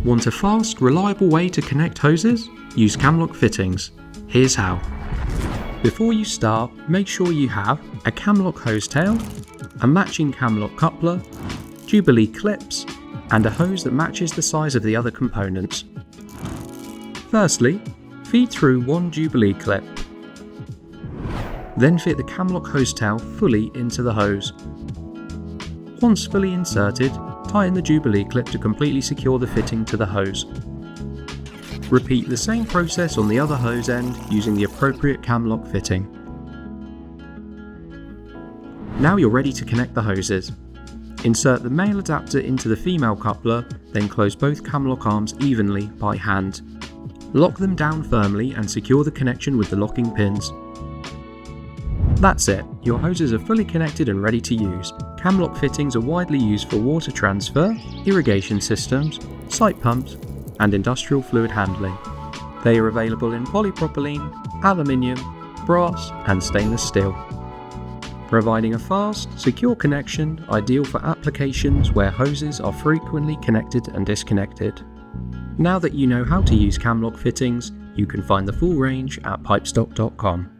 Want a fast, reliable way to connect hoses? Use Camlock Fittings. Here's how. Before you start, make sure you have a Camlock hose tail, a matching Camlock coupler, jubilee clips, and a hose that matches the size of the other components. Firstly, feed through one jubilee clip. Then fit the Camlock hose tail fully into the hose. Once fully inserted, tighten the jubilee clip to completely secure the fitting to the hose. Repeat the same process on the other hose end using the appropriate Camlock fitting. Now you're ready to connect the hoses. Insert the male adapter into the female coupler, then close both Camlock arms evenly by hand. Lock them down firmly and secure the connection with the locking pins. That's it, your hoses are fully connected and ready to use. Camlock fittings are widely used for water transfer, irrigation systems, site pumps, and industrial fluid handling. They are available in polypropylene, aluminium, brass, and stainless steel, providing a fast, secure connection ideal for applications where hoses are frequently connected and disconnected. Now that you know how to use Camlock fittings, you can find the full range at pipestock.com.